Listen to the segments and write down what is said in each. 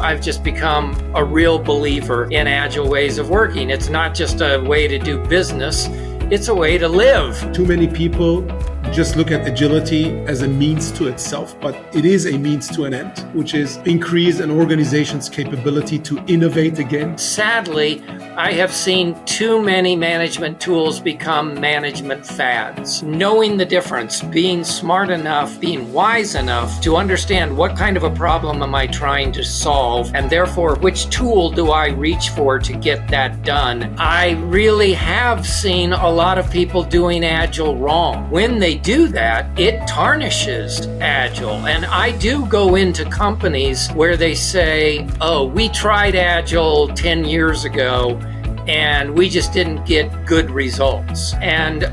I've just become a real believer in agile ways of working. It's not just a way to do business, it's a way to live. Too many people just look at agility as a means to itself, but it is a means to an end, which is increase an organization's capability to innovate again. Sadly, I have seen too many management tools become management fads. Knowing the difference, being smart enough, being wise enough to understand what kind of a problem am I trying to solve, and therefore which tool do I reach for to get that done. I really have seen a lot of people doing Agile wrong. When they do that, it tarnishes Agile. And I do go into companies where they say, oh, we tried Agile 10 years ago and we just didn't get good results. And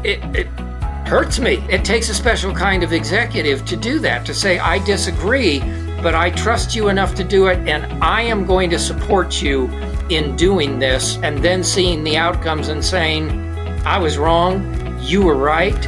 it hurts me. It takes a special kind of executive to do that, to say, I disagree, but I trust you enough to do it, and I am going to support you in doing this, and then seeing the outcomes and saying, I was wrong, you were right.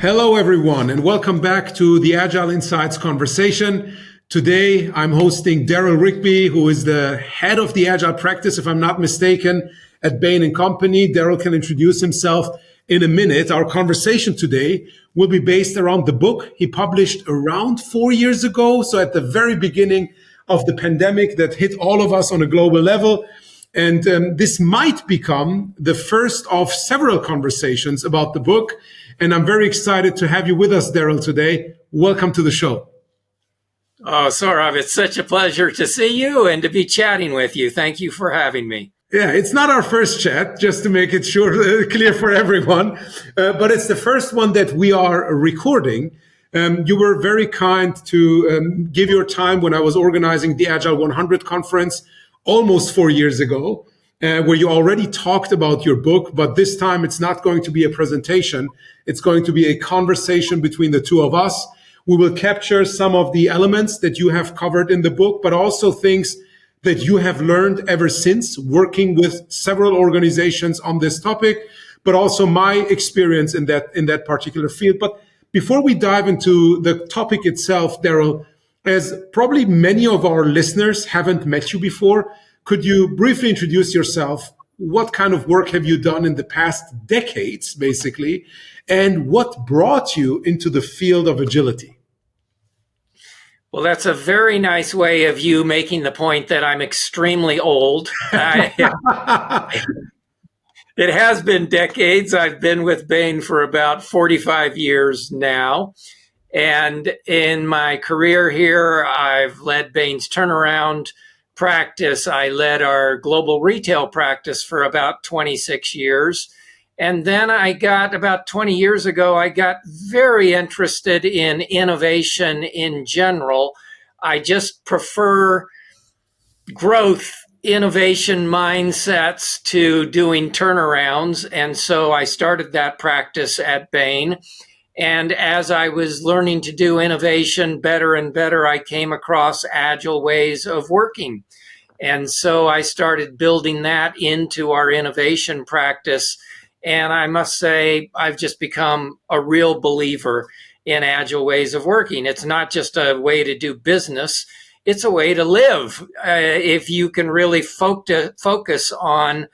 Hello, everyone, and welcome back to the Agile Insights Conversation. Today, I'm hosting Darrell Rigby, who is the head of the Agile practice, if I'm not mistaken, at Bain & Company. Darrell can introduce himself in a minute. Our conversation today will be based around the book he published around 4 years ago, so at the very beginning of the pandemic that hit all of us on a global level. And this might become the first of several conversations about the book. And I'm very excited to have you with us, Darrell, today. Welcome to the show. Oh, Sohrab, it's such a pleasure to see you and to be chatting with you. Thank you for having me. Yeah, it's not our first chat, just to make it clear for everyone, but it's the first one that we are recording. You were very kind to give your time when I was organizing the Agile 100 conference almost 4 years ago, where you already talked about your book, but this time it's not going to be a presentation. It's going to be a conversation between the two of us. We will capture some of the elements that you have covered in the book, but also things that you have learned ever since working with several organizations on this topic, but also my experience in that particular field. But before we dive into the topic itself, Darrell, as probably many of our listeners haven't met you before, could you briefly introduce yourself? What kind of work have you done in the past decades, basically, and what brought you into the field of agility? Well, that's a very nice way of you making the point that I'm extremely old. It has been decades. I've been with Bain for about 45 years now. And in my career here, I've led Bain's turnaround practice. I led our global retail practice for about 26 years. And then about 20 years ago, I got very interested in innovation in general. I just prefer growth, innovation mindsets to doing turnarounds. And so I started that practice at Bain. And as I was learning to do innovation better and better, I came across agile ways of working. And so I started building that into our innovation practice. And I must say, I've just become a real believer in agile ways of working. It's not just a way to do business, it's a way to live. If you can really focus on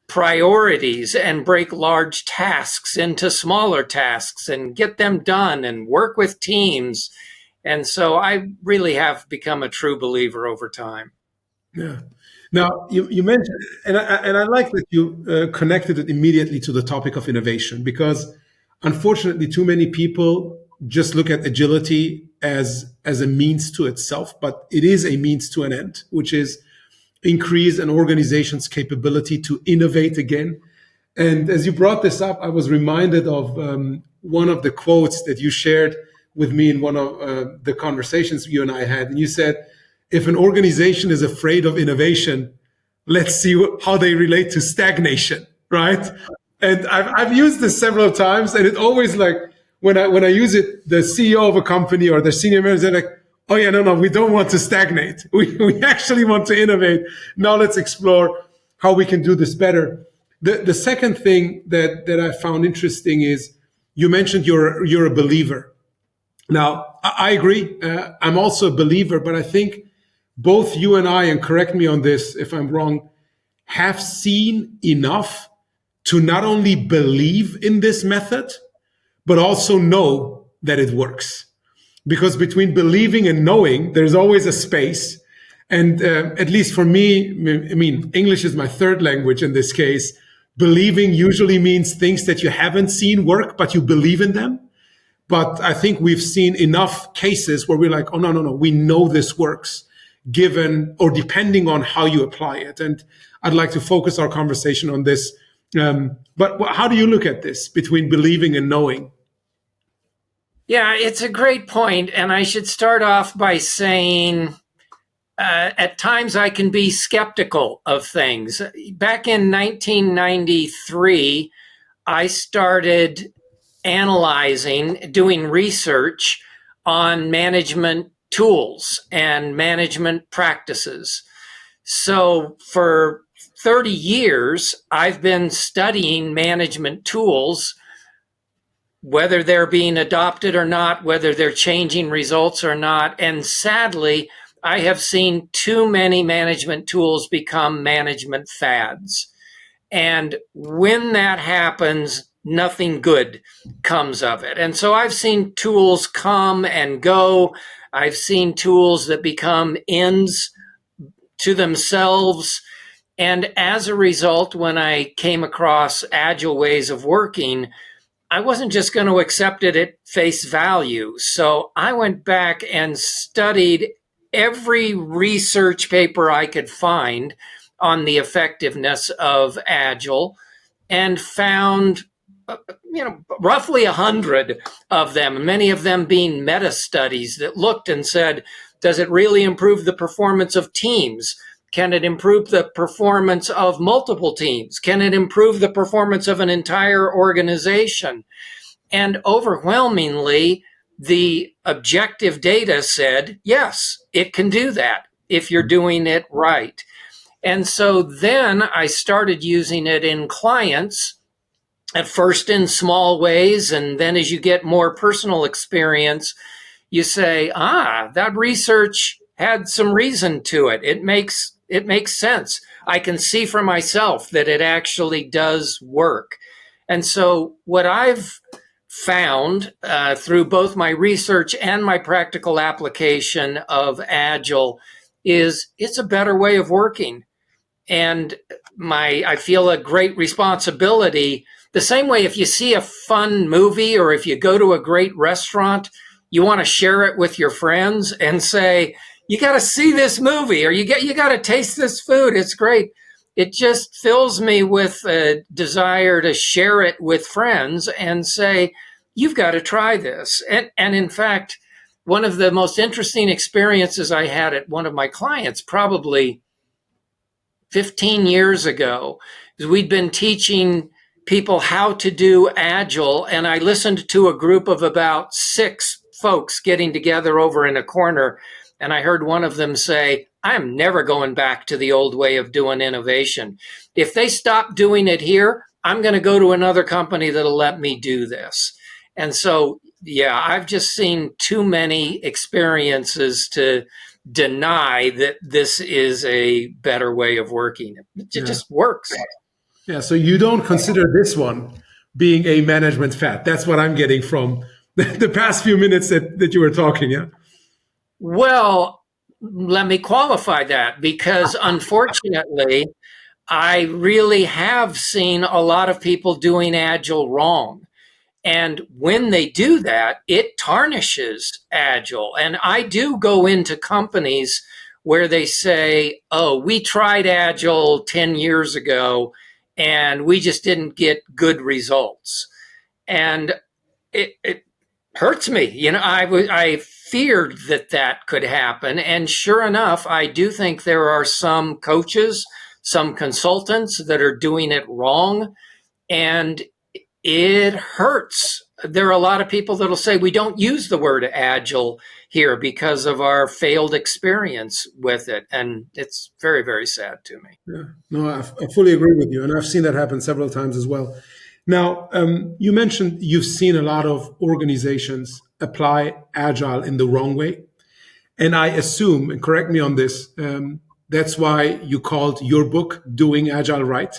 priorities and break large tasks into smaller tasks and get them done and work with teams. And so I really have become a true believer over time. Yeah. Now, you mentioned, and I like that you connected it immediately to the topic of innovation, because unfortunately, too many people just look at agility as a means to itself, but it is a means to an end, which is increase an organization's capability to innovate again. And as you brought this up, I was reminded of one of the quotes that you shared with me in one of the conversations you and I had. And you said, if an organization is afraid of innovation, let's see how they relate to stagnation, right? And I've used this several times, and it always, like, when I use it, the CEO of a company or the senior manager, they're like, oh yeah, no, we don't want to stagnate. We actually want to innovate. Now let's explore how we can do this better. The second thing that I found interesting is you mentioned you're a believer. Now, I agree. I'm also a believer, but I think both you and I, and correct me on this if I'm wrong, have seen enough to not only believe in this method, but also know that it works. Because between believing and knowing, there's always a space. And at least for me, I mean, English is my third language in this case. Believing usually means things that you haven't seen work, but you believe in them. But I think we've seen enough cases where we're like, oh, no, we know this works, given or depending on how you apply it. And I'd like to focus our conversation on this. But how do you look at this between believing and knowing? Yeah, it's a great point. And I should start off by saying at times I can be skeptical of things. Back in 1993, I started analyzing, doing research on management tools and management practices. So for 30 years, I've been studying management tools, whether they're being adopted or not, whether they're changing results or not. And sadly, I have seen too many management tools become management fads. And when that happens, nothing good comes of it. And so I've seen tools come and go. I've seen tools that become ends to themselves. And as a result, when I came across agile ways of working, I wasn't just going to accept it at face value. So I went back and studied every research paper I could find on the effectiveness of Agile and found roughly 100 of them, many of them being meta studies that looked and said, does it really improve the performance of teams? Can it improve the performance of multiple teams? Can it improve the performance of an entire organization? And overwhelmingly, the objective data said, yes, it can do that if you're doing it right. And so then I started using it in clients, at first in small ways. And then as you get more personal experience, you say, that research had some reason to it. It makes sense. I can see for myself that it actually does work. And so what I've found through both my research and my practical application of Agile is it's a better way of working. And I feel a great responsibility. The same way if you see a fun movie or if you go to a great restaurant, you want to share it with your friends and say, you got to see this movie or you got to taste this food. It's great. It just fills me with a desire to share it with friends and say, you've got to try this. And in fact, one of the most interesting experiences I had at one of my clients, probably 15 years ago, is we'd been teaching people how to do Agile, and I listened to a group of about 6 folks getting together over in a corner, and I heard one of them say, I'm never going back to the old way of doing innovation. If they stop doing it here, I'm going to go to another company that'll let me do this. And so, yeah, I've just seen too many experiences to deny that this is a better way of working. It just works. Yeah, so you don't consider this one being a management fad. That's what I'm getting from the past few minutes that you were talking, yeah? Well, let me qualify that because unfortunately, I really have seen a lot of people doing Agile wrong. And when they do that, it tarnishes Agile. And I do go into companies where they say, oh, we tried Agile 10 years ago and we just didn't get good results. And it hurts me. I feared that could happen. And sure enough, I do think there are some coaches, some consultants that are doing it wrong. And it hurts. There are a lot of people that'll say we don't use the word agile here because of our failed experience with it. And it's very, very sad to me. Yeah, no, I fully agree with you. And I've seen that happen several times as well. Now, you mentioned you've seen a lot of organizations apply Agile in the wrong way. And I assume, and correct me on this, that's why you called your book Doing Agile Right.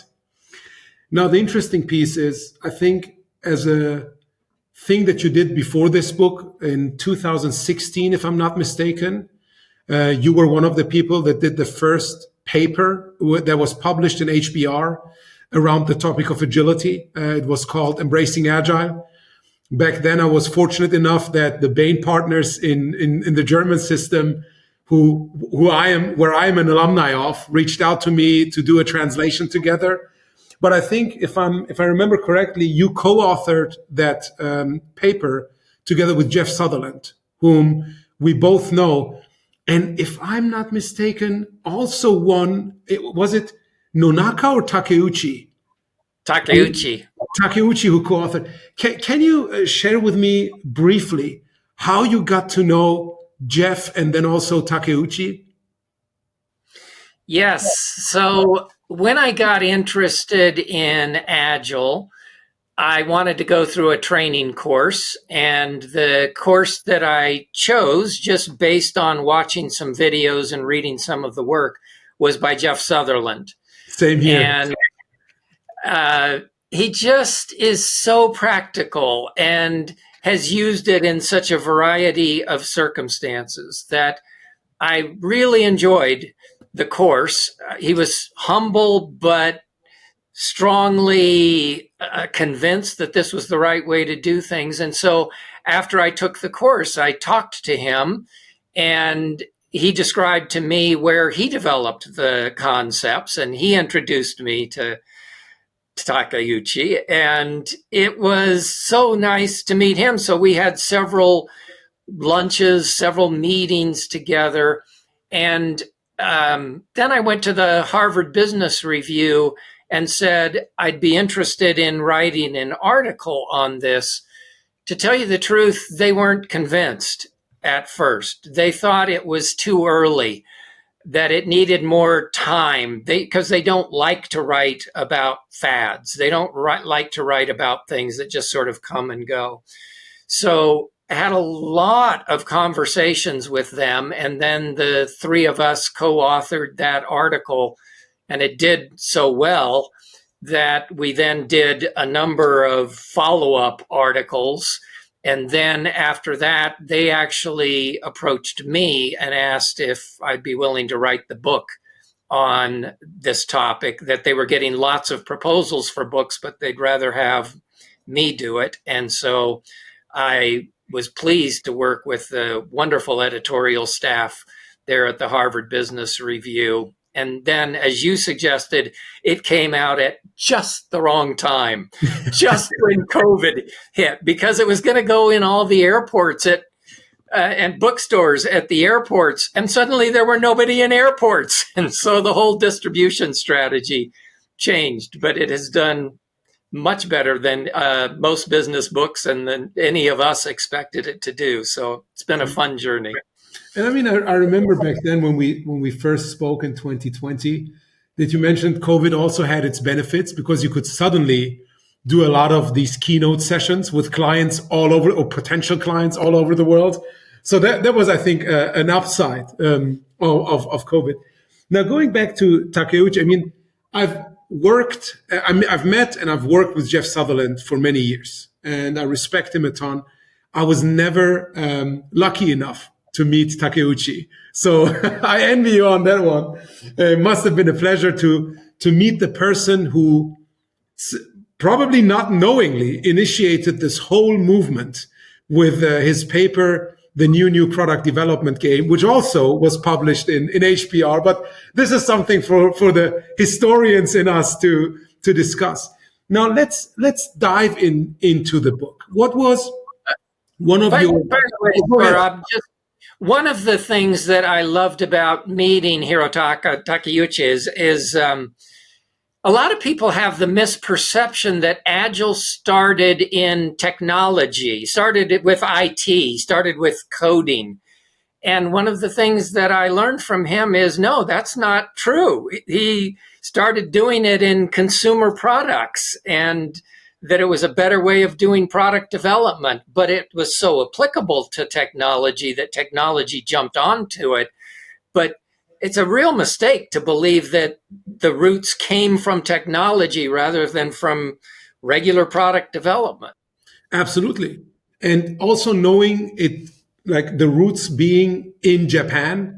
Now, the interesting piece is, I think, as a thing that you did before this book in 2016, if I'm not mistaken, you were one of the people that did the first paper that was published in HBR around the topic of agility. It was called Embracing Agile. Back then, I was fortunate enough that the Bain partners in the German system, where I am an alumni of, reached out to me to do a translation together. But I think if I remember correctly, you co-authored that paper together with Jeff Sutherland, whom we both know. And if I'm not mistaken, also was it Nonaka or Takeuchi? Takeuchi. Takeuchi, who co-authored. Can you share with me briefly how you got to know Jeff and then also Takeuchi? Yes. So when I got interested in Agile, I wanted to go through a training course, and the course that I chose, just based on watching some videos and reading some of the work, was by Jeff Sutherland. Same here. And he just is so practical and has used it in such a variety of circumstances that I really enjoyed the course. He was humble, but strongly convinced that this was the right way to do things. And so after I took the course, I talked to him, and he described to me where he developed the concepts, and he introduced me to Takeuchi, and it was so nice to meet him. So we had several lunches, several meetings together. And then I went to the Harvard Business Review and said I'd be interested in writing an article on this. To tell you the truth, they weren't convinced at first. They thought it was too early, that it needed more time, because they don't like to write about fads. They don't like to write about things that just sort of come and go. So I had a lot of conversations with them, and then the three of us co-authored that article, and it did so well that we then did a number of follow-up articles. And then after that, they actually approached me and asked if I'd be willing to write the book on this topic, that they were getting lots of proposals for books, but they'd rather have me do it. And so I was pleased to work with the wonderful editorial staff there at the Harvard Business Review. And then, as you suggested, it came out at just the wrong time, just when COVID hit, because it was going to go in all the airports and bookstores at the airports. And suddenly there were nobody in airports. And so the whole distribution strategy changed, but it has done much better than most business books and than any of us expected it to do. So it's been a fun journey. And I mean, I remember back then when we first spoke in 2020 that you mentioned COVID also had its benefits, because you could suddenly do a lot of these keynote sessions with clients all over, or potential clients all over the world. So that was, I think, an upside of COVID. Now, going back to Takeuchi, I mean, I've met and I've worked with Jeff Sutherland for many years, and I respect him a ton. I was never lucky enough to meet Takeuchi. So I envy you on that one. It must have been a pleasure to meet the person who probably not knowingly initiated this whole movement with his paper, The New Product Development Game, which also was published in HBR. But this is something for the historians in us to discuss. Now let's dive into the book. What was one of your... By the way, Sohrab, just one of the things that I loved about meeting Hirotaka Takeuchi is a lot of people have the misperception that Agile started in technology, started with IT, started with coding. And one of the things that I learned from him is, no, that's not true. He started doing it in consumer products and that it was a better way of doing product development, but it was so applicable to technology that technology jumped onto it. But it's a real mistake to believe that the roots came from technology rather than from regular product development. Absolutely. And also knowing it, like the roots being in Japan,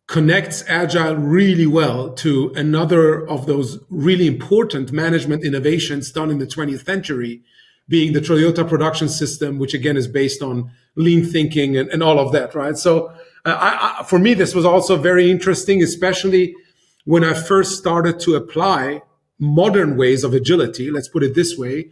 connects Agile really well to another of those really important management innovations done in the 20th century, being the Toyota production system, which again is based on lean thinking and all of that, right? So for me, this was also very interesting, especially when I first started to apply modern ways of agility, let's put it this way,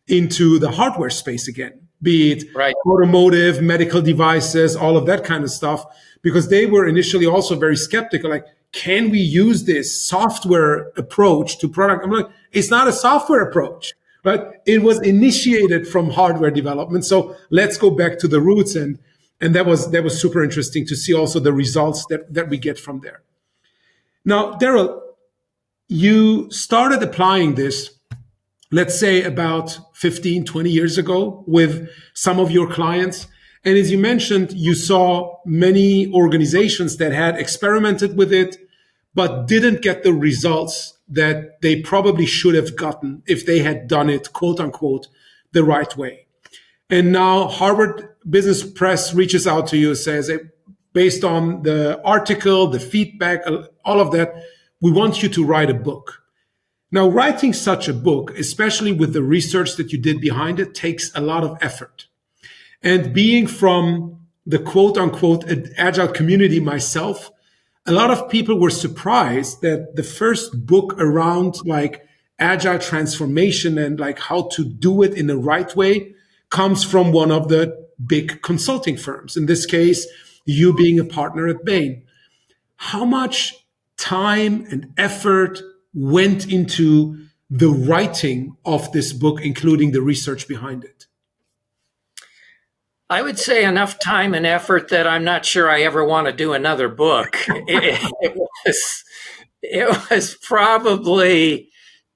into the hardware space again, be it Right. automotive, medical devices, all of that kind of stuff, because they were initially also very skeptical, like, can we use this software approach to product? I'm like, it's not a software approach, right? It was initiated from hardware development. So let's go back to the roots. And that was super interesting to see also the results that we get from there. Now, Darrell, you started applying this, let's say about 15, 20 years ago with some of your clients. And as you mentioned, you saw many organizations that had experimented with it, but didn't get the results that they probably should have gotten if they had done it, quote unquote, the right way. And now Harvard Business Press reaches out to you and says, based on the article, the feedback, all of that, we want you to write a book. Now, writing such a book, especially with the research that you did behind it, takes a lot of effort. And being from the quote unquote Agile community myself, a lot of people were surprised that the first book around like Agile transformation and like how to do it in the right way comes from one of the big consulting firms. In this case, you being a partner at Bain. How much time and effort went into the writing of this book, including the research behind it? I would say enough time and effort that I'm not sure I ever want to do another book. It was probably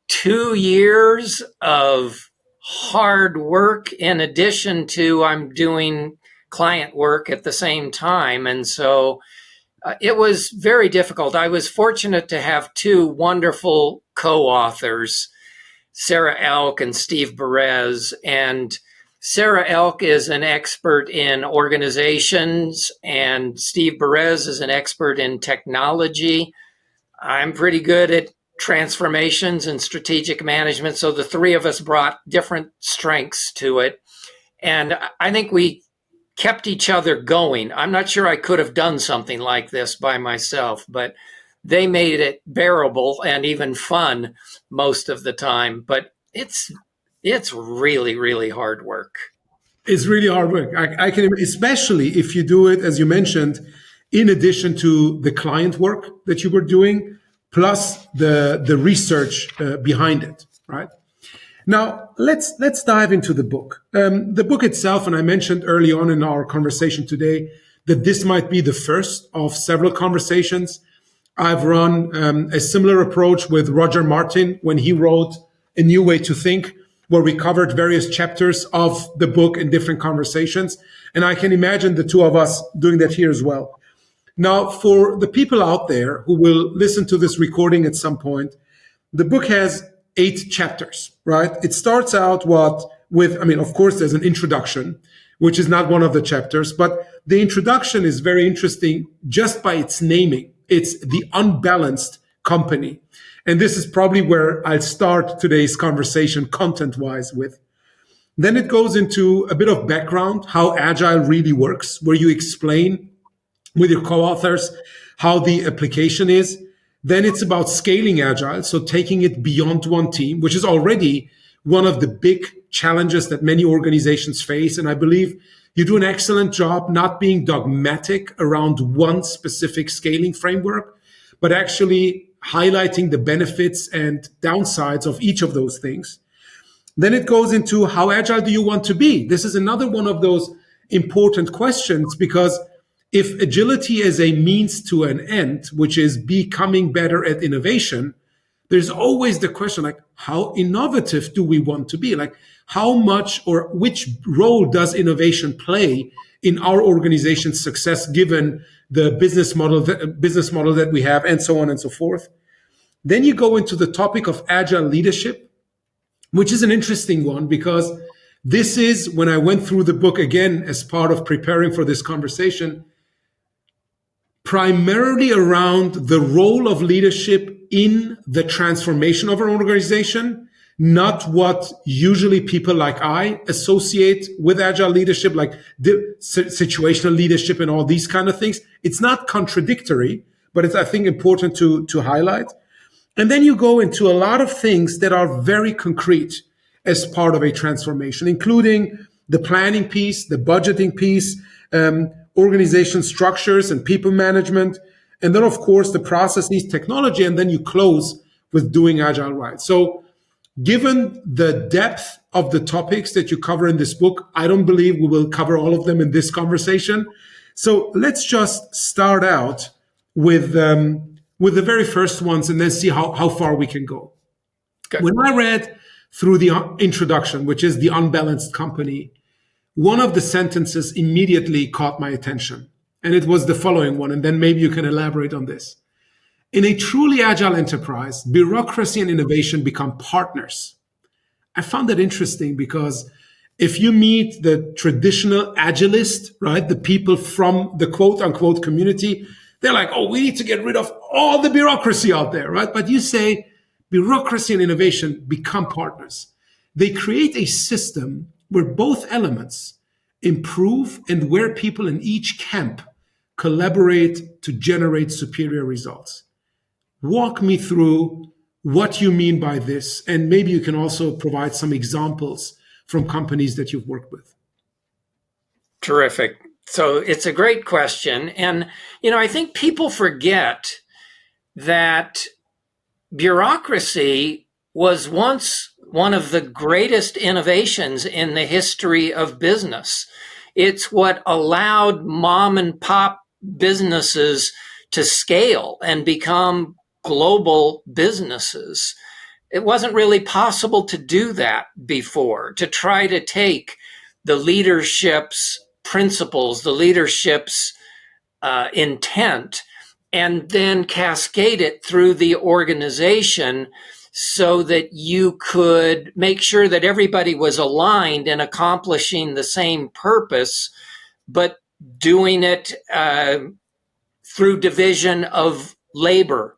2 years of hard work in addition to I'm doing client work at the same time. And so it was very difficult. I was fortunate to have two wonderful co-authors, Sarah Elk and Steve Perez. And Sarah Elk is an expert in organizations, and Steve Perez is an expert in technology. I'm pretty good at transformations and strategic management, so the three of us brought different strengths to it. And I think we kept each other going. I'm not sure I could have done something like this by myself, but they made it bearable and even fun most of the time. But it's really, really hard work. It's really hard work. I can, especially if you do it, as you mentioned, in addition to the client work that you were doing, plus the research behind it, right? Now, let's dive into the book. The book itself, and I mentioned early on in our conversation today that this might be the first of several conversations. I've run a similar approach with Roger Martin when he wrote A New Way to Think, where we covered various chapters of the book in different conversations. And I can imagine the two of us doing that here as well. Now, for the people out there who will listen to this recording at some point, the book has 8 chapters, right? It starts out with, of course, there's an introduction, which is not one of the chapters, but the introduction is very interesting just by its naming. It's the Unbalanced Company. And this is probably where I'll start today's conversation content-wise with. Then it goes into a bit of background, how Agile really works, where you explain with your co-authors how the application is. Then it's about scaling Agile, so taking it beyond one team, which is already one of the big challenges that many organizations face. And I believe you do an excellent job not being dogmatic around one specific scaling framework, but actually highlighting the benefits and downsides of each of those things. Then it goes into how agile do you want to be? This is another one of those important questions, because if agility is a means to an end, which is becoming better at innovation, there's always the question, like, how innovative do we want to be? Like, how much or which role does innovation play in our organization's success, given the business model that we have, and so on and so forth. Then you go into the topic of agile leadership, which is an interesting one, because this is, when I went through the book again as part of preparing for this conversation, primarily around the role of leadership in the transformation of an organization, not what usually people like I associate with agile leadership, like the situational leadership and all these kind of things. It's not contradictory, but it's, I think, important to highlight. And then you go into a lot of things that are very concrete as part of a transformation, including the planning piece, the budgeting piece, organization structures and people management, and then, of course, the processes, technology, and then you close with doing Agile Right. So given the depth of the topics that you cover in this book, I don't believe we will cover all of them in this conversation. So let's just start out with the very first ones and then see how far we can go. Good. When I read through the introduction, which is The Unbalanced Company, one of the sentences immediately caught my attention. And it was the following one, and then maybe you can elaborate on this. In a truly agile enterprise, bureaucracy and innovation become partners. I found that interesting because if you meet the traditional agilist, right, the people from the quote unquote community, they're like, oh, we need to get rid of all the bureaucracy out there, right? But you say bureaucracy and innovation become partners. They create a system where both elements improve and where people in each camp collaborate to generate superior results. Walk me through what you mean by this, and maybe you can also provide some examples from companies that you've worked with. Terrific. So it's a great question. And, I think people forget that bureaucracy was once one of the greatest innovations in the history of business. It's what allowed mom and pop businesses to scale and become global businesses. It wasn't really possible to do that before, to try to take the leadership's principles, the leadership's intent, and then cascade it through the organization so that you could make sure that everybody was aligned in accomplishing the same purpose, but doing it through division of labor.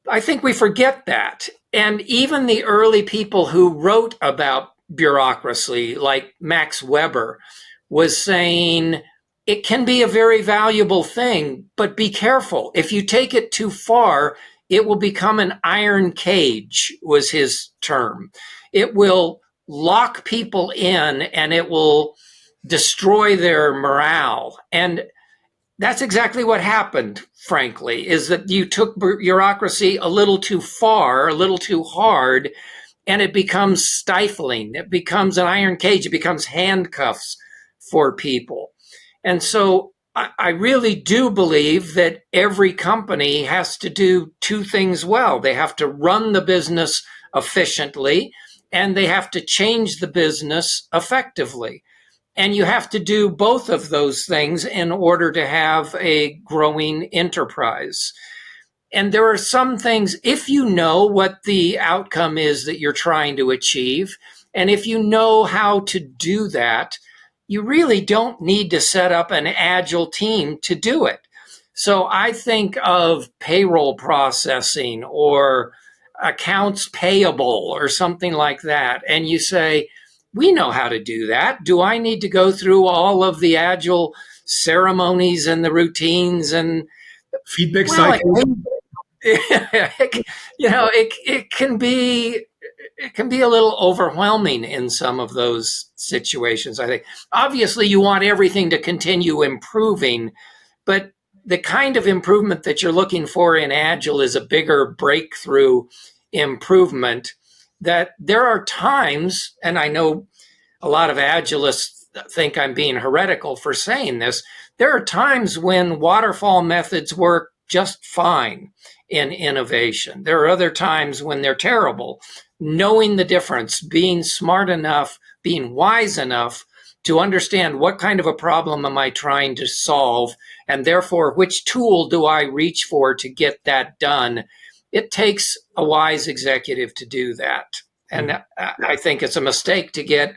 I think we forget that. And even the early people who wrote about bureaucracy, like Max Weber, was saying it can be a very valuable thing, but be careful. If you take it too far, it will become an iron cage, was his term. It will lock people in and it will destroy their morale. And that's exactly what happened, frankly, is that you took bureaucracy a little too far, a little too hard, and it becomes stifling. It becomes an iron cage. It becomes handcuffs for people. And so I really do believe that every company has to do two things well. They have to run the business efficiently, and they have to change the business effectively. And you have to do both of those things in order to have a growing enterprise. And there are some things, if you know what the outcome is that you're trying to achieve, and if you know how to do that, you really don't need to set up an agile team to do it. So I think of payroll processing or accounts payable or something like that. And you say, we know how to do that. Do I need to go through all of the agile ceremonies and the routines and feedback cycles? It can be a little overwhelming in some of those situations, I think. Obviously, you want everything to continue improving, but the kind of improvement that you're looking for in Agile is a bigger breakthrough improvement. That there are times, and I know a lot of Agilists think I'm being heretical for saying this, there are times when waterfall methods work just fine in innovation. There are other times when they're terrible. Knowing the difference, being smart enough, being wise enough to understand what kind of a problem am I trying to solve, and therefore which tool do I reach for to get that done. It takes a wise executive to do that. And I think it's a mistake to get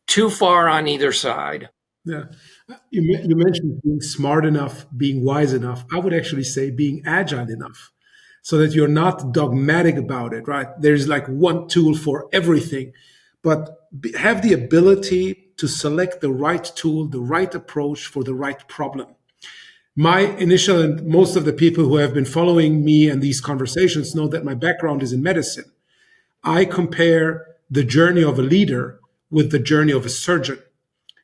too far on either side. Yeah. You mentioned being smart enough, being wise enough. I would actually say being agile enough so that you're not dogmatic about it, right? There's like one tool for everything, but have the ability to select the right tool, the right approach for the right problem. My initial, and most of the people who have been following me and these conversations know that my background is in medicine. I compare the journey of a leader with the journey of a surgeon.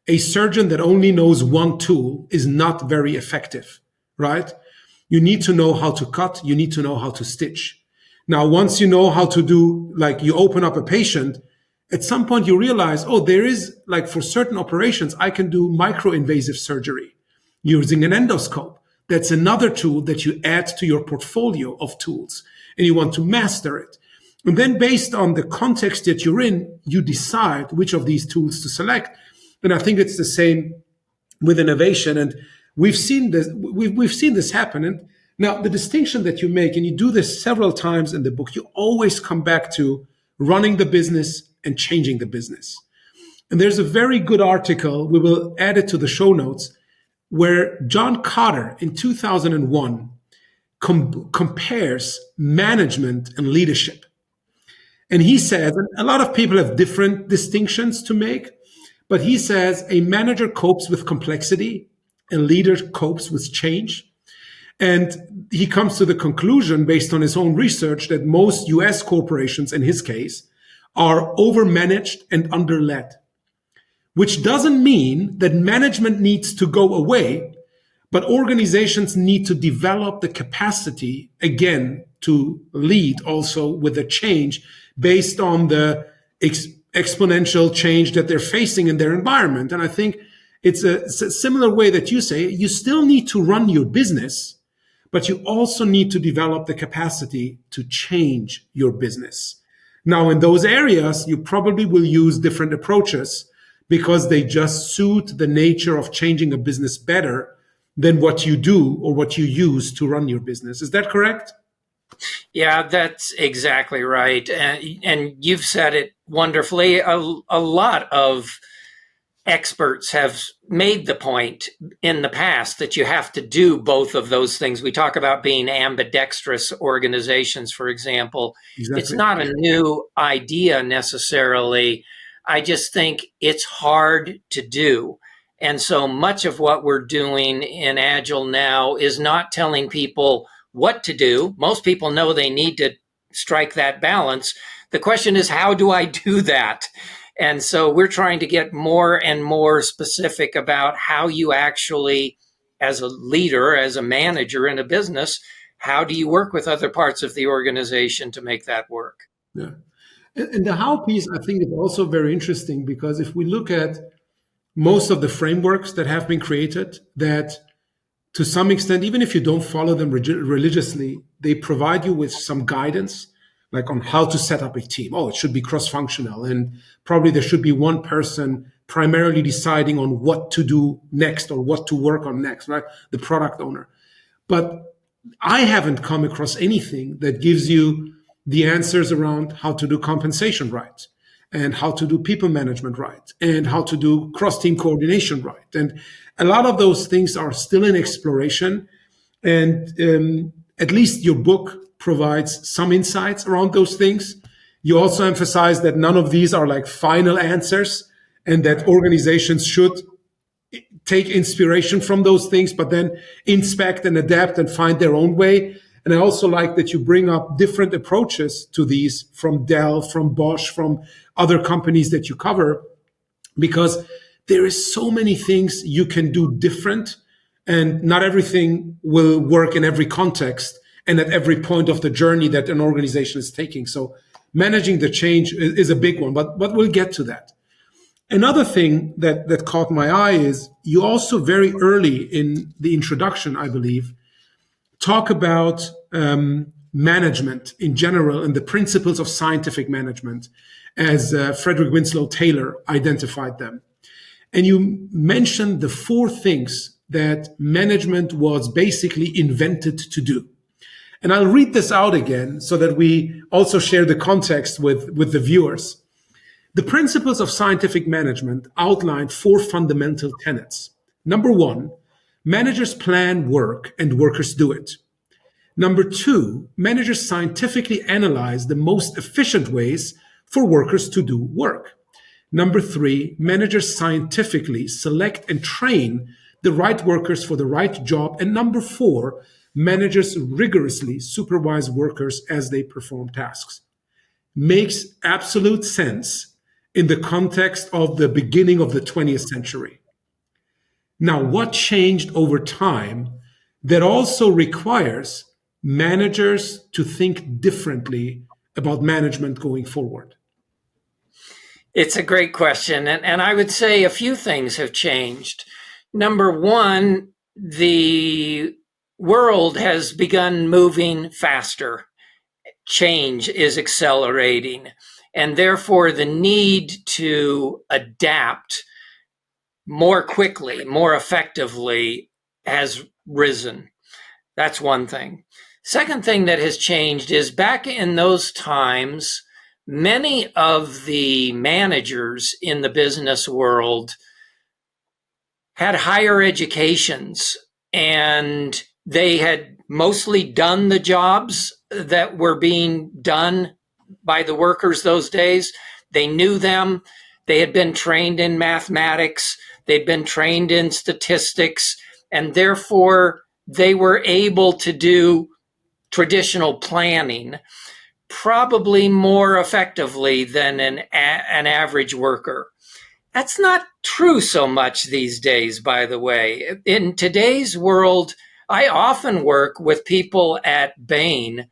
A surgeon that only knows one tool is not very effective, right? You need to know how to cut. You need to know how to stitch. Now, once you know how to do, like you open up a patient, at some point you realize, oh, there is, like for certain operations, I can do micro-invasive surgery using an endoscope. That's another tool that you add to your portfolio of tools, and you want to master it. And then based on the context that you're in, you decide which of these tools to select. And I think it's the same with innovation. And we've seen this, we've seen this happen. And now the distinction that you make, and you do this several times in the book, you always come back to running the business and changing the business. And there's a very good article, we will add it to the show notes, where John Kotter in 2001 compares management and leadership. And he says, and a lot of people have different distinctions to make, but he says a manager copes with complexity, a leader copes with change. And he comes to the conclusion, based on his own research, that most US corporations, in his case, are overmanaged and underled, which doesn't mean that management needs to go away, but organizations need to develop the capacity, again, to lead also with a change based on the exponential change that they're facing in their environment. And I think it's a similar way that you say, you still need to run your business, but you also need to develop the capacity to change your business. Now, in those areas, you probably will use different approaches because they just suit the nature of changing a business better than what you do or what you use to run your business. Is that correct? Yeah, that's exactly right. And you've said it wonderfully. A lot of experts have made the point in the past that you have to do both of those things. We talk about being ambidextrous organizations, for example. Exactly. It's not a new idea necessarily. I just think it's hard to do. And so much of what we're doing in Agile now is not telling people what to do. Most people know they need to strike that balance. The question is, how do I do that? And so we're trying to get more and more specific about how you actually, as a leader, as a manager in a business, how do you work with other parts of the organization to make that work? Yeah. And the how piece, I think, is also very interesting, because if we look at most of the frameworks that have been created, that to some extent, even if you don't follow them religiously, they provide you with some guidance, like on how to set up a team. Oh, it should be cross-functional, and probably there should be one person primarily deciding on what to do next or what to work on next, right? The product owner. But I haven't come across anything that gives you the answers around how to do compensation right, and how to do people management right, and how to do cross-team coordination right. And a lot of those things are still in exploration. And at least your book provides some insights around those things. You also emphasize that none of these are like final answers, and that organizations should take inspiration from those things, but then inspect and adapt and find their own way. And I also like that you bring up different approaches to these from Dell, from Bosch, from other companies that you cover, because there is so many things you can do different, and not everything will work in every context and at every point of the journey that an organization is taking. So managing the change is a big one, but we'll get to that. Another thing that caught my eye is you also very early in the introduction, I believe, talk about management in general and the principles of scientific management as Frederick Winslow Taylor identified them. And you mentioned the four things that management was basically invented to do. And I'll read this out again so that we also share the context with the viewers. The principles of scientific management outline four fundamental tenets. Number one, managers plan work and workers do it. Number two, managers scientifically analyze the most efficient ways for workers to do work. Number three, managers scientifically select and train the right workers for the right job. And number four, managers rigorously supervise workers as they perform tasks. Makes absolute sense in the context of the beginning of the 20th century. Now, what changed over time that also requires managers to think differently about management going forward? It's a great question. And I would say a few things have changed. Number one, the world has begun moving faster. Change is accelerating. And therefore, the need to adapt more quickly, more effectively has risen. That's one thing. Second thing that has changed is back in those times, many of the managers in the business world had higher educations, and they had mostly done the jobs that were being done by the workers those days. They knew them. They had been trained in mathematics. They'd been trained in statistics, and therefore they were able to do traditional planning probably more effectively than an average worker. That's not true so much these days, by the way. In today's world, I often work with people at Bain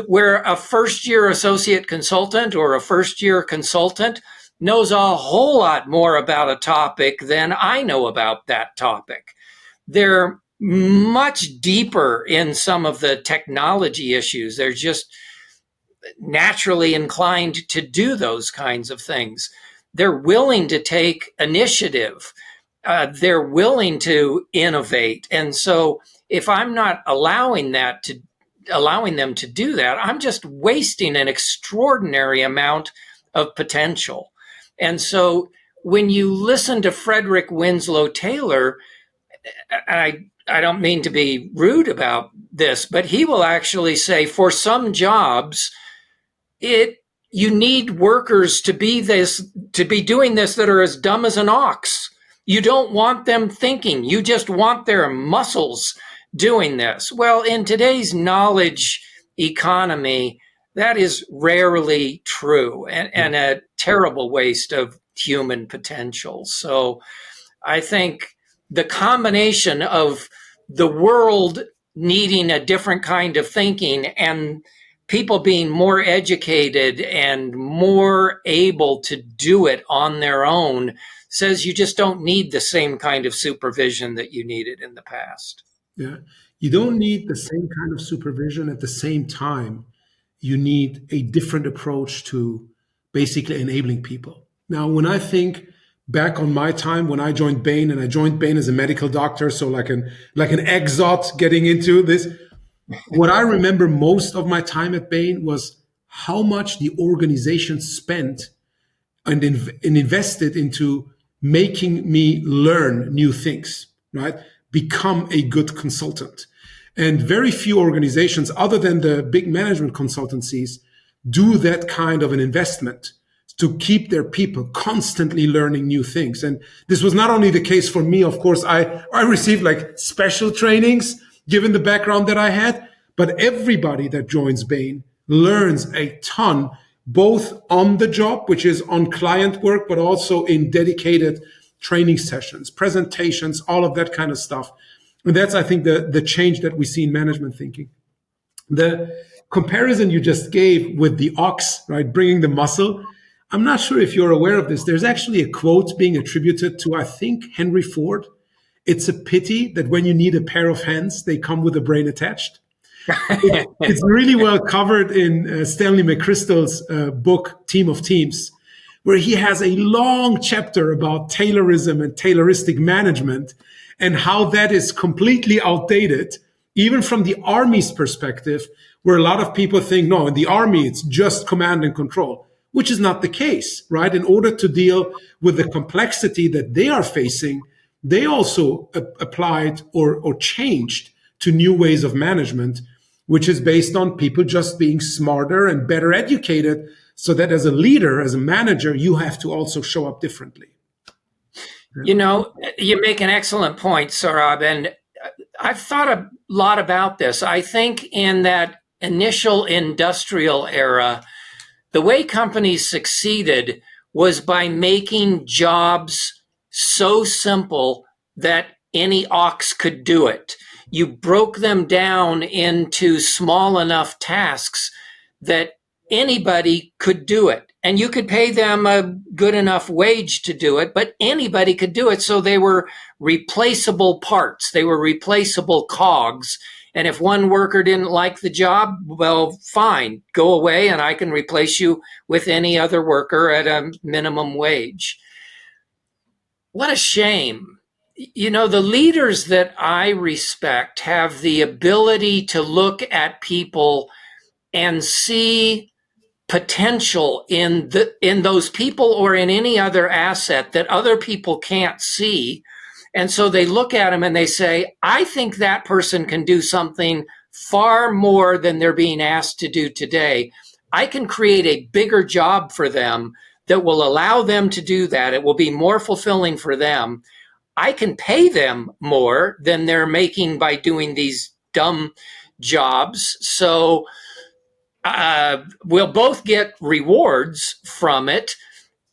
where a first-year associate consultant or a first-year consultant knows a whole lot more about a topic than I know about that topic. They're much deeper in some of the technology issues. They're just naturally inclined to do those kinds of things. They're willing to take initiative. They're willing to innovate. And so if I'm not allowing them to do that, I'm just wasting an extraordinary amount of potential. And so when you listen to Frederick Winslow Taylor, I don't mean to be rude about this, but he will actually say for some jobs, you need workers to be doing this that are as dumb as an ox. You don't want them thinking. You just want their muscles doing this. Well, in today's knowledge economy, that is rarely true and a terrible waste of human potential. So I think the combination of the world needing a different kind of thinking and people being more educated and more able to do it on their own says you just don't need the same kind of supervision that you needed in the past. Yeah. You don't need the same kind of supervision. At the same time, you need a different approach to basically enabling people. Now, when I think back on my time when I joined Bain, and I joined Bain as a medical doctor, so like an exot getting into this, what I remember most of my time at Bain was how much the organization spent and invested into making me learn new things, right? Become a good consultant. And very few organizations, other than the big management consultancies, do that kind of an investment to keep their people constantly learning new things. And this was not only the case for me, of course, I received like special trainings given the background that I had, but everybody that joins Bain learns a ton, both on the job, which is on client work, but also in dedicated training sessions, presentations, all of that kind of stuff. And that's, I think, the change that we see in management thinking. The comparison you just gave with the ox, right, bringing the muscle, I'm not sure if you're aware of this. There's actually a quote being attributed to, I think, Henry Ford. It's a pity that when you need a pair of hands, they come with a brain attached. It's really well covered in Stanley McChrystal's book, Team of Teams, where he has a long chapter about Taylorism and Tayloristic management and how that is completely outdated, even from the Army's perspective, where a lot of people think, no, in the Army, it's just command and control, which is not the case, right? In order to deal with the complexity that they are facing, they also applied or changed to new ways of management, which is based on people just being smarter and better educated, so that as a leader, as a manager, you have to also show up differently. You know, you make an excellent point, Sohrab, and I've thought a lot about this. I think in that initial industrial era, the way companies succeeded was by making jobs so simple that any ox could do it. You broke them down into small enough tasks that anybody could do it. And you could pay them a good enough wage to do it, but anybody could do it. So they were replaceable parts. They were replaceable cogs. And if one worker didn't like the job, well, fine, go away and I can replace you with any other worker at a minimum wage. What a shame. You know, the leaders that I respect have the ability to look at people and see potential in those people or in any other asset that other people can't see. And so they look at them and they say, I think that person can do something far more than they're being asked to do today. I can create a bigger job for them that will allow them to do that. It will be more fulfilling for them. I can pay them more than they're making by doing these dumb jobs. So we'll both get rewards from it.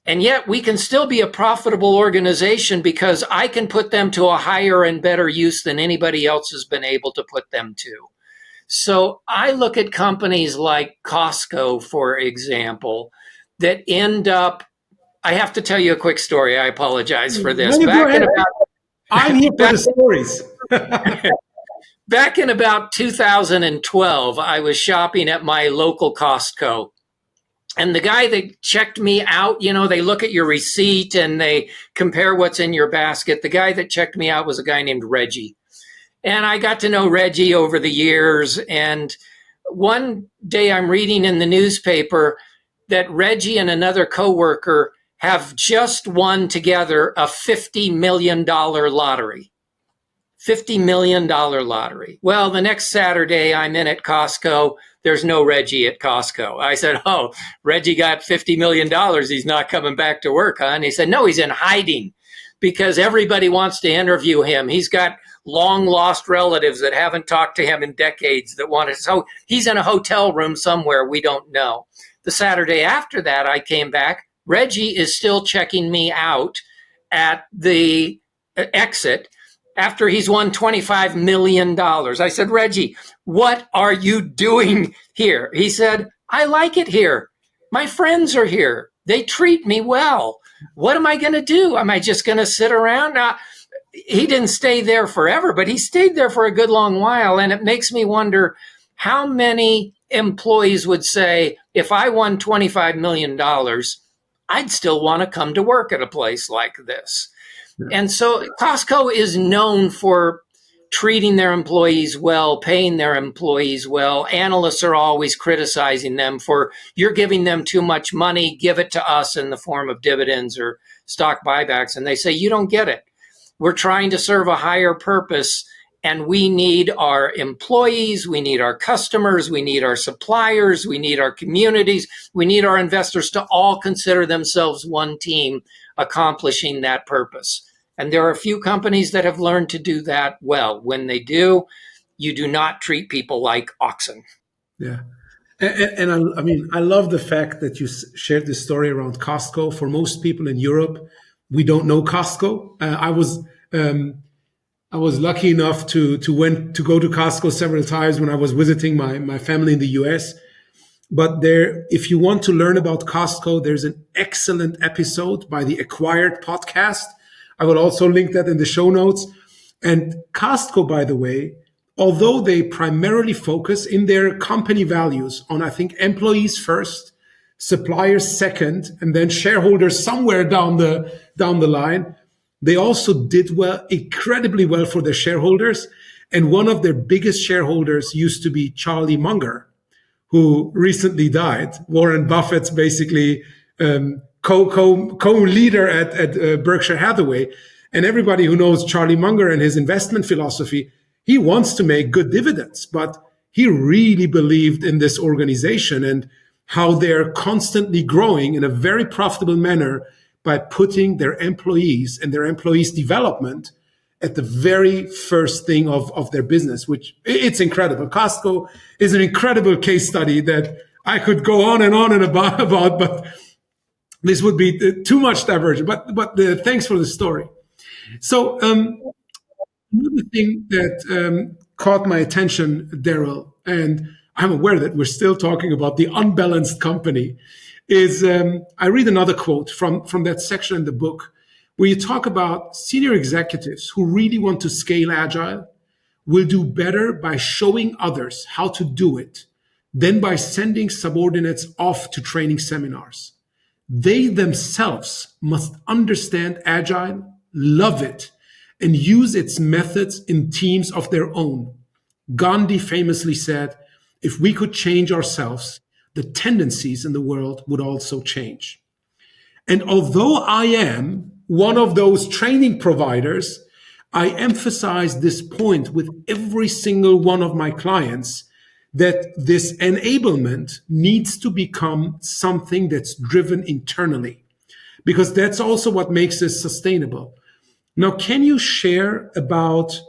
And yet we can still be a profitable organization because I can put them to a higher and better use than anybody else has been able to put them to. So I look at companies like Costco, for example, that end up, I have to tell you a quick story. I apologize for this. I'm here for the stories. Back in about 2012, I was shopping at my local Costco. And the guy that checked me out, you know, they look at your receipt and they compare what's in your basket. The guy that checked me out was a guy named Reggie. And I got to know Reggie over the years. And one day I'm reading in the newspaper that Reggie and another coworker have just won together a $50 million lottery. $50 million lottery. Well, the next Saturday I'm in at Costco. There's no Reggie at Costco. I said, oh, Reggie got $50 million. He's not coming back to work, huh? And he said, no, he's in hiding because everybody wants to interview him. He's got long lost relatives that haven't talked to him in decades that want to. So he's in a hotel room somewhere. We don't know. The Saturday after that, I came back. Reggie is still checking me out at the exit after he's won $25 million. I said, Reggie, what are you doing here? He said, I like it here. My friends are here. They treat me well. What am I going to do? Am I just going to sit around? He didn't stay there forever, but he stayed there for a good long while. And it makes me wonder how many employees would say, if I won $25 million, I'd still want to come to work at a place like this. And so Costco is known for treating their employees well, paying their employees well. Analysts are always criticizing them for, you're giving them too much money, give it to us in the form of dividends or stock buybacks. And they say, you don't get it. We're trying to serve a higher purpose, and we need our employees, we need our customers, we need our suppliers, we need our communities, we need our investors to all consider themselves one team accomplishing that purpose. And there are a few companies that have learned to do that well. When they do, you do not treat people like oxen. Yeah. And I love the fact that you shared this story around Costco. For most people in Europe, we don't know Costco. I was lucky enough to go to Costco several times when I was visiting my family in the US. But there, if you want to learn about Costco, there's an excellent episode by the Acquired podcast. I will also link that in the show notes. And Costco, by the way, although they primarily focus in their company values on, I think, employees first, suppliers second, and then shareholders somewhere down the line, they also did well, incredibly well for their shareholders. And one of their biggest shareholders used to be Charlie Munger, who recently died. Warren Buffett's basically co-leader at Berkshire Hathaway. And everybody who knows Charlie Munger and his investment philosophy, he wants to make good dividends, but he really believed in this organization and how they're constantly growing in a very profitable manner by putting their employees and their employees' development at the very first thing of their business, which it's incredible. Costco is an incredible case study that I could go on and about, but this would be too much diversion. But thanks for the story. So another thing that caught my attention, Darrell, and I'm aware that we're still talking about the unbalanced company, is I read another quote from that section in the book where you talk about senior executives who really want to scale Agile will do better by showing others how to do it than by sending subordinates off to training seminars. They themselves must understand Agile, love it, and use its methods in teams of their own. Gandhi famously said, if we could change ourselves, the tendencies in the world would also change. And although I am one of those training providers, I emphasize this point with every single one of my clients that this enablement needs to become something that's driven internally, because that's also what makes this sustainable. Now, can you share about,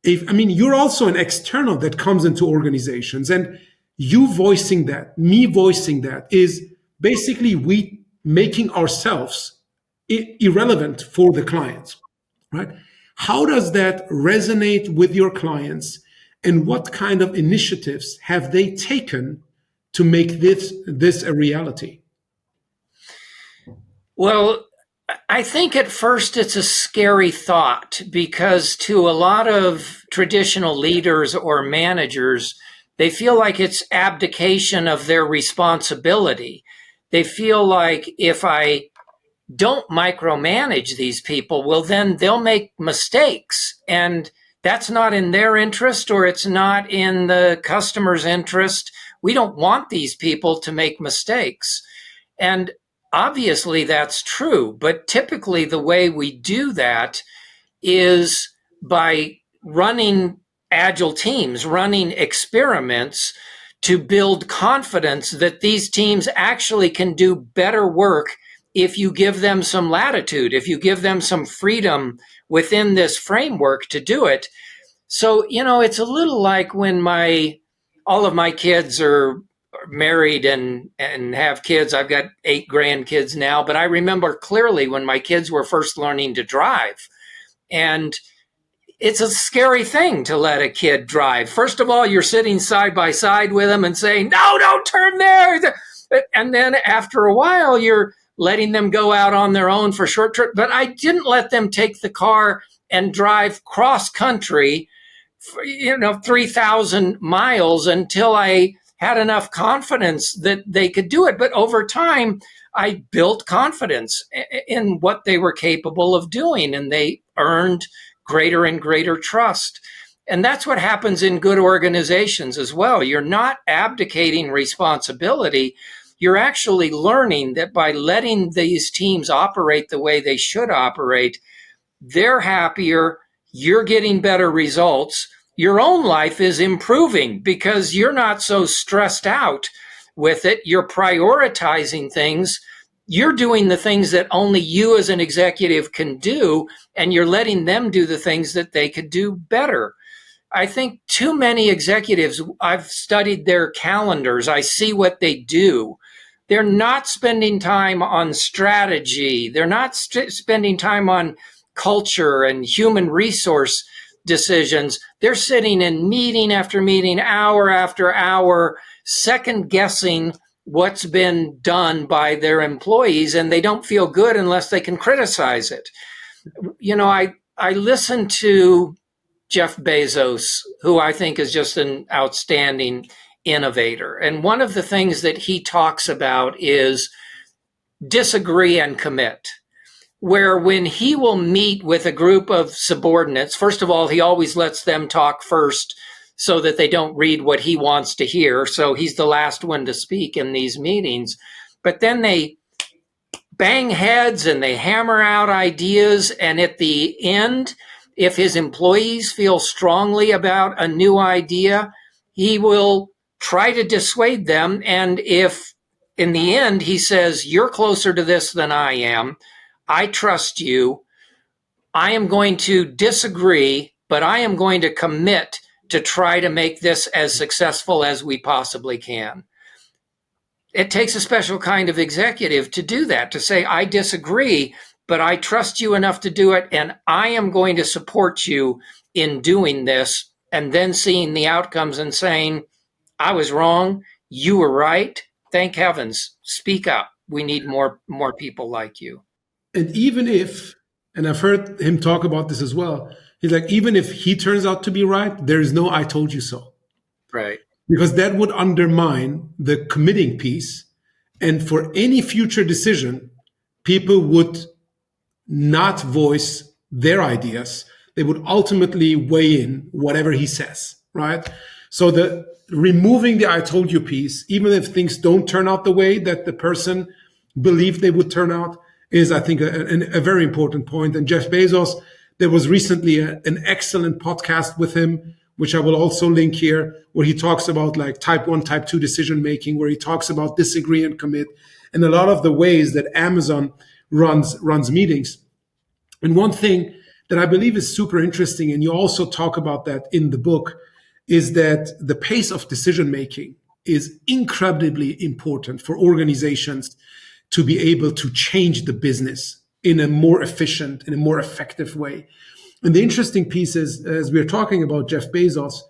you're also an external that comes into organizations, and you voicing that, me voicing that, is basically we making ourselves irrelevant for the clients, right? How does that resonate with your clients, and what kind of initiatives have they taken to make this a reality? Well, I think at first it's a scary thought because to a lot of traditional leaders or managers, they feel like it's abdication of their responsibility. They feel like if I don't micromanage these people, well, then they'll make mistakes. And that's not in their interest, or it's not in the customer's interest. We don't want these people to make mistakes. And obviously that's true, but typically the way we do that is by running agile teams, running experiments to build confidence that these teams actually can do better work if you give them some latitude, if you give them some freedom within this framework to do it. So, it's a little like when all of my kids are married and have kids. I've got 8 grandkids now, but I remember clearly when my kids were first learning to drive. And it's a scary thing to let a kid drive. First of all, you're sitting side by side with them and saying, no, don't turn there. And then after a while, you're letting them go out on their own for short trips. But I didn't let them take the car and drive cross country, 3,000 miles until I had enough confidence that they could do it. But over time, I built confidence in what they were capable of doing, and they earned greater and greater trust. And that's what happens in good organizations as well. You're not abdicating responsibility. You're actually learning that by letting these teams operate the way they should operate, they're happier, you're getting better results. Your own life is improving because you're not so stressed out with it. You're prioritizing things. You're doing the things that only you as an executive can do, and you're letting them do the things that they could do better. I think too many executives, I've studied their calendars. I see what they do. They're not spending time on strategy. They're not spending time on culture and human resource decisions. They're sitting in meeting after meeting, hour after hour, second guessing what's been done by their employees, and they don't feel good unless they can criticize it. I listen to Jeff Bezos, who I think is just an outstanding innovator. And one of the things that he talks about is disagree and commit, where when he will meet with a group of subordinates, first of all, he always lets them talk first so that they don't read what he wants to hear. So he's the last one to speak in these meetings. But then they bang heads and they hammer out ideas. And at the end, if his employees feel strongly about a new idea, he will try to dissuade them. And if in the end he says, you're closer to this than I am, I trust you, I am going to disagree, but I am going to commit to try to make this as successful as we possibly can. It takes a special kind of executive to do that, to say, I disagree, but I trust you enough to do it, and I am going to support you in doing this, and then seeing the outcomes and saying, I was wrong, you were right, thank heavens, speak up. We need more people like you. And even if, and I've heard him talk about this as well, he's like, even if he turns out to be right, there is no I told you so. Right. Because that would undermine the committing piece. And for any future decision, people would not voice their ideas. They would ultimately weigh in whatever he says, right? So the removing the I told you piece, even if things don't turn out the way that the person believed they would turn out, is, I think, a very important point. And Jeff Bezos, there was recently an excellent podcast with him, which I will also link here, where he talks about like type 1, type 2 decision making, where he talks about disagree and commit, and a lot of the ways that Amazon runs meetings. And one thing that I believe is super interesting, and you also talk about that in the book, is that the pace of decision making is incredibly important for organizations to be able to change the business in a more efficient, in a more effective way. And the interesting piece is, as we're talking about Jeff Bezos,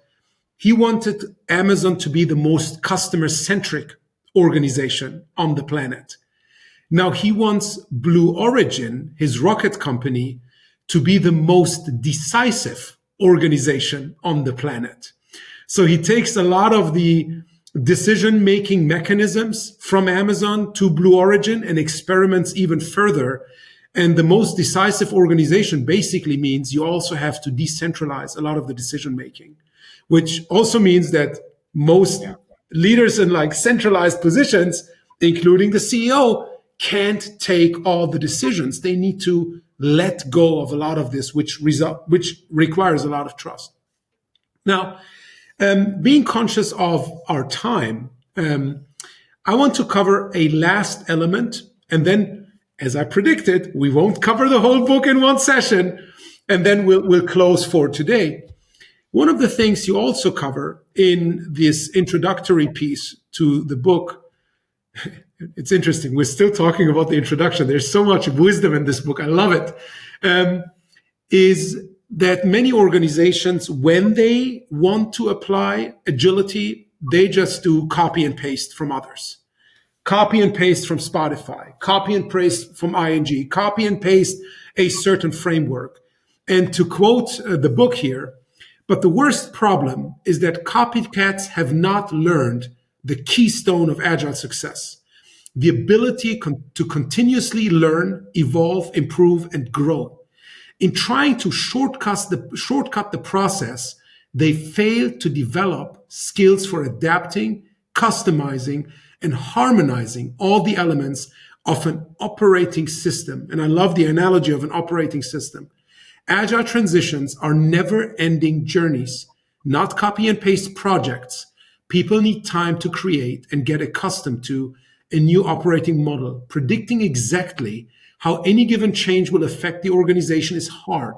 he wanted Amazon to be the most customer-centric organization on the planet. Now he wants Blue Origin, his rocket company, to be the most decisive organization on the planet. So he takes a lot of the decision-making mechanisms from Amazon to Blue Origin and experiments even further. And the most decisive organization basically means you also have to decentralize a lot of the decision-making, which also means that most leaders in like centralized positions, including the CEO, can't take all the decisions. They need to let go of a lot of this, which requires a lot of trust. Now, being conscious of our time, I want to cover a last element, and then, as I predicted, we won't cover the whole book in one session, and then we'll close for today. One of the things you also cover in this introductory piece to the book, it's interesting, we're still talking about the introduction. There's so much wisdom in this book. I love it. Is that many organizations, when they want to apply agility, they just do copy and paste from others. Copy and paste from Spotify, copy and paste from ING, copy and paste a certain framework. And to quote the book here, but the worst problem is that copycats have not learned the keystone of agile success, the ability to continuously learn, evolve, improve, and grow. In trying to shortcut the process, they fail to develop skills for adapting, customizing, and harmonizing all the elements of an operating system. And I love the analogy of an operating system. Agile transitions are never-ending journeys, not copy and paste projects. People need time to create and get accustomed to a new operating model. Predicting exactly how any given change will affect the organization is hard.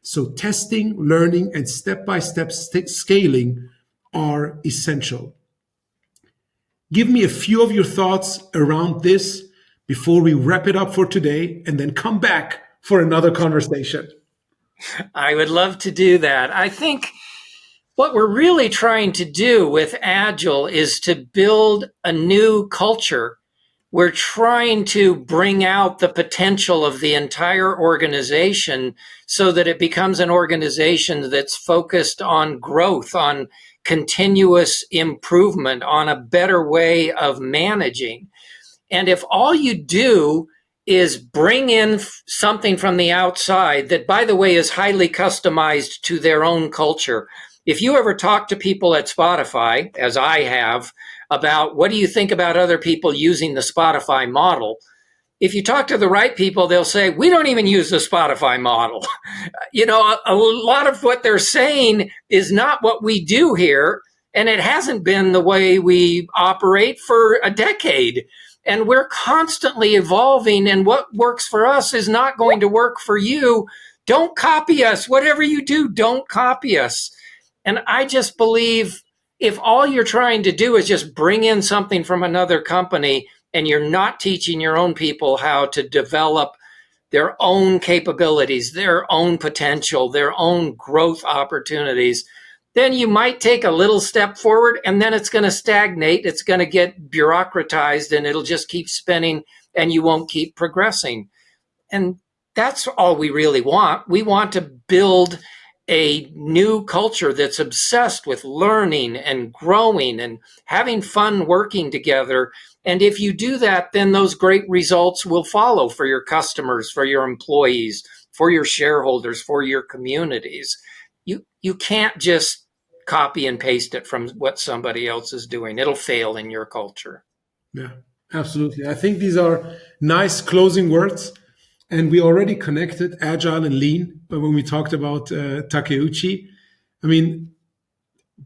So testing, learning, and step-by-step scaling are essential. Give me a few of your thoughts around this before we wrap it up for today, and then come back for another conversation. I would love to do that. I think what we're really trying to do with Agile is to build a new culture we're trying to bring out the potential of the entire organization so that it becomes an organization that's focused on growth, on continuous improvement, on a better way of managing. And if all you do is bring in something from the outside that, by the way, is highly customized to their own culture. If you ever talk to people at Spotify, as I have, about what do you think about other people using the Spotify model, if you talk to the right people, they'll say, we don't even use the Spotify model. A lot of what they're saying is not what we do here, and it hasn't been the way we operate for a decade. And we're constantly evolving, and what works for us is not going to work for you. Don't copy us. Whatever you do, don't copy us. And I just believe if all you're trying to do is just bring in something from another company and you're not teaching your own people how to develop their own capabilities, their own potential, their own growth opportunities, then you might take a little step forward and then it's going to stagnate. It's going to get bureaucratized and it'll just keep spinning and you won't keep progressing. And that's all we really want. We want to build a new culture that's obsessed with learning and growing and having fun working together. And if you do that, then those great results will follow for your customers, for your employees, for your shareholders, for your communities. You can't just copy and paste it from what somebody else is doing. It'll fail in your culture. Yeah, absolutely. I think these are nice closing words. And we already connected Agile and Lean when we talked about Takeuchi. I mean,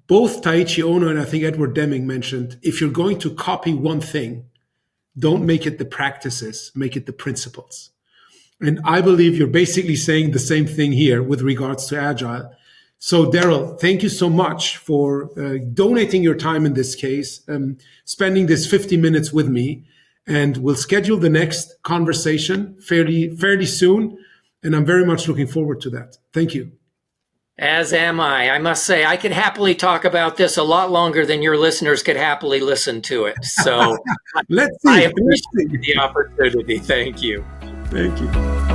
both Taiichi Ono and I think Edward Deming mentioned, if you're going to copy one thing, don't make it the practices, make it the principles. And I believe you're basically saying the same thing here with regards to Agile. So Darrell, thank you so much for donating your time in this case, spending this 50 minutes with me. And we'll schedule the next conversation fairly soon. And I'm very much looking forward to that. Thank you. As am I. I must say, I could happily talk about this a lot longer than your listeners could happily listen to it. So Let's see. I appreciate the opportunity. Thank you. Thank you.